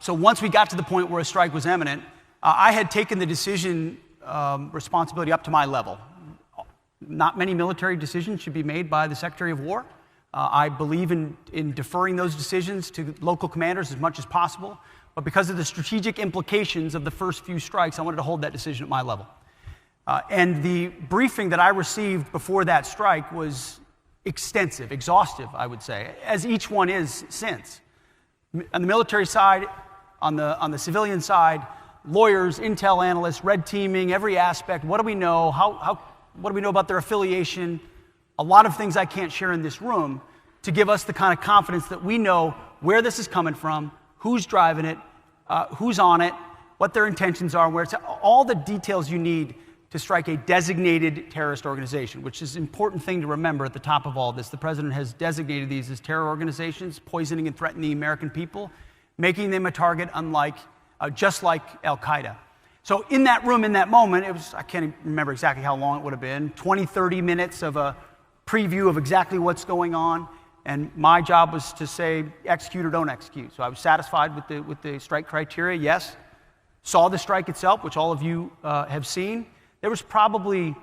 So once we got to the point where a strike was imminent, I had taken the decision responsibility up to my level. Not many military decisions should be made by the Secretary of War. I believe in deferring those decisions to local commanders as much as possible. But because of the strategic implications of the first few strikes, I wanted to hold that decision at my level. And the briefing that I received before that strike was extensive, exhaustive, I would say, as each one is since. On the military side, on the civilian side, lawyers, intel analysts, red teaming, every aspect. What do we know? What do we know about their affiliation? A lot of things I can't share in this room to give us the kind of confidence that we know where this is coming from, who's driving it, who's on it, what their intentions are, where it's all the details you need to strike a designated terrorist organization, which is an important thing to remember at the top of all this. The president has designated these as terror organizations, poisoning and threatening the American people, making them a target just like Al-Qaeda. So in that room, in that moment, it was, I can't remember exactly how long it would have been, 20, 30 minutes of a preview of exactly what's going on. And my job was to say, execute or don't execute. So I was satisfied with the strike criteria, yes. Saw the strike itself, which all of you have seen. There was probably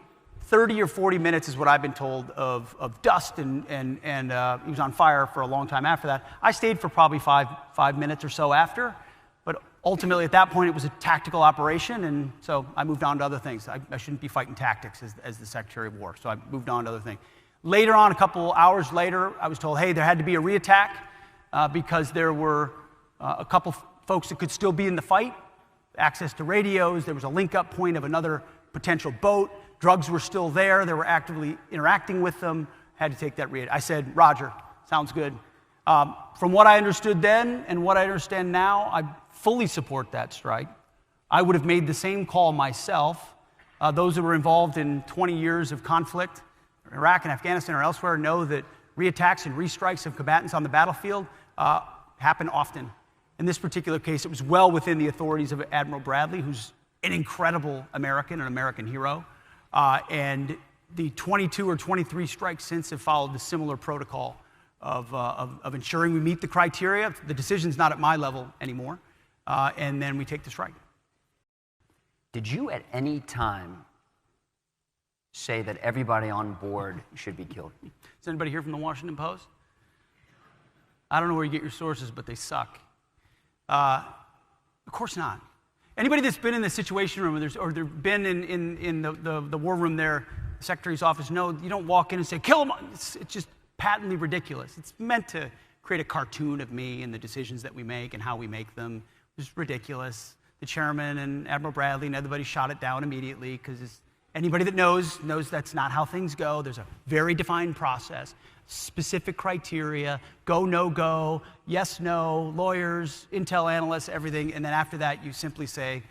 30 or 40 minutes, is what I've been told, of dust, and he was on fire for a long time after that. I stayed for probably five minutes or so after, but ultimately at that point it was a tactical operation, and so I moved on to other things. I shouldn't be fighting tactics as the Secretary of War, so I moved on to other things. Later on, a couple hours later, I was told, hey, there had to be a reattack because there were a couple folks that could still be in the fight, access to radios, there was a link-up point of another potential boat, drugs were still there, they were actively interacting with them, had to take that reattack. I said, Roger, sounds good. From what I understood then and what I understand now, I fully support that strike. I would have made the same call myself. Those who were involved in 20 years of conflict, Iraq and Afghanistan or elsewhere, know that reattacks and restrikes of combatants on the battlefield happen often. In this particular case, it was well within the authorities of Admiral Bradley, who's an incredible American, an American hero. And the 22 or 23 strikes since have followed the similar protocol of ensuring we meet the criteria. The decision's not at my level anymore. And then we take the strike. Did you at any time say that everybody on board should be killed? Is anybody here from the Washington Post? I don't know where you get your sources, but they suck. Of course not. Anybody that's been in the Situation Room or they've been in the war room there, the Secretary's office, know you don't walk in and say, kill him. It's just patently ridiculous. It's meant to create a cartoon of me and the decisions that we make and how we make them. It's ridiculous. The chairman and Admiral Bradley and everybody shot it down immediately because anybody that knows that's not how things go. There's a very defined process, specific criteria, go, no go, yes, no, lawyers, intel analysts, everything. And then after that, you simply say,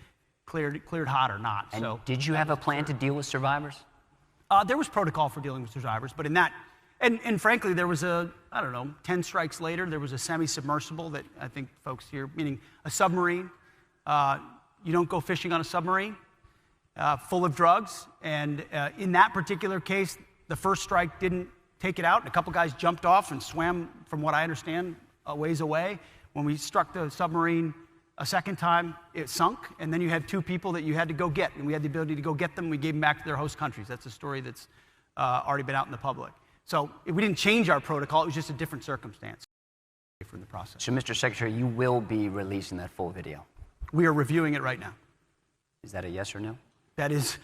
cleared hot or not. And so, did you have a plan to deal with survivors? There was protocol for dealing with survivors, but in that, and frankly, there was 10 strikes later, there was a semi-submersible that I think folks here, meaning a submarine. You don't go fishing on a submarine. Full of drugs, and in that particular case, the first strike didn't take it out, and a couple guys jumped off and swam, from what I understand, a ways away. When we struck the submarine a second time, it sunk, and then you had two people that you had to go get, and we had the ability to go get them. We gave them back to their host countries. That's a story that's already been out in the public. So we didn't change our protocol, it was just a different circumstance from the process. So, Mr. Secretary, you will be releasing that full video? We are reviewing it right now. Is that a yes or no? That is,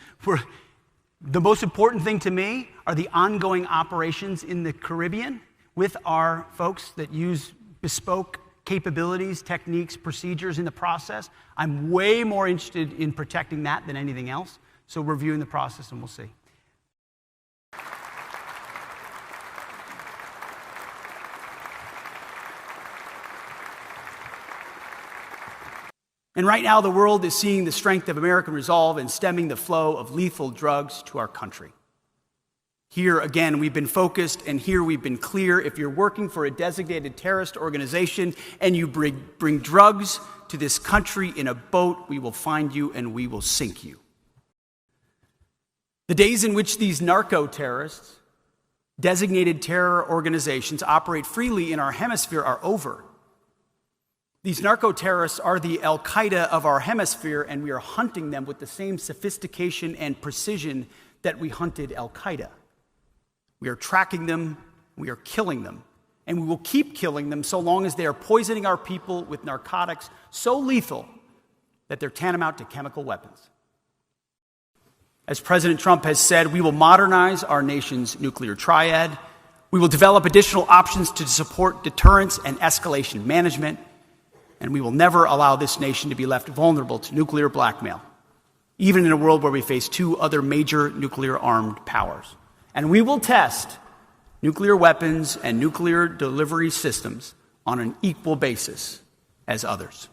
the most important thing to me are the ongoing operations in the Caribbean with our folks that use bespoke capabilities, techniques, procedures in the process. I'm way more interested in protecting that than anything else. So we're reviewing the process and we'll see. And right now, the world is seeing the strength of American resolve in stemming the flow of lethal drugs to our country. Here, again, we've been focused, and here we've been clear. If you're working for a designated terrorist organization and you bring drugs to this country in a boat, we will find you and we will sink you. The days in which these narco-terrorists, designated terror organizations, operate freely in our hemisphere are over. These narco-terrorists are the al-Qaeda of our hemisphere, and we are hunting them with the same sophistication and precision that we hunted al-Qaeda. We are tracking them, we are killing them, and we will keep killing them so long as they are poisoning our people with narcotics so lethal that they're tantamount to chemical weapons. As President Trump has said, we will modernize our nation's nuclear triad. We will develop additional options to support deterrence and escalation management. And we will never allow this nation to be left vulnerable to nuclear blackmail, even in a world where we face two other major nuclear-armed powers. And we will test nuclear weapons and nuclear delivery systems on an equal basis as others.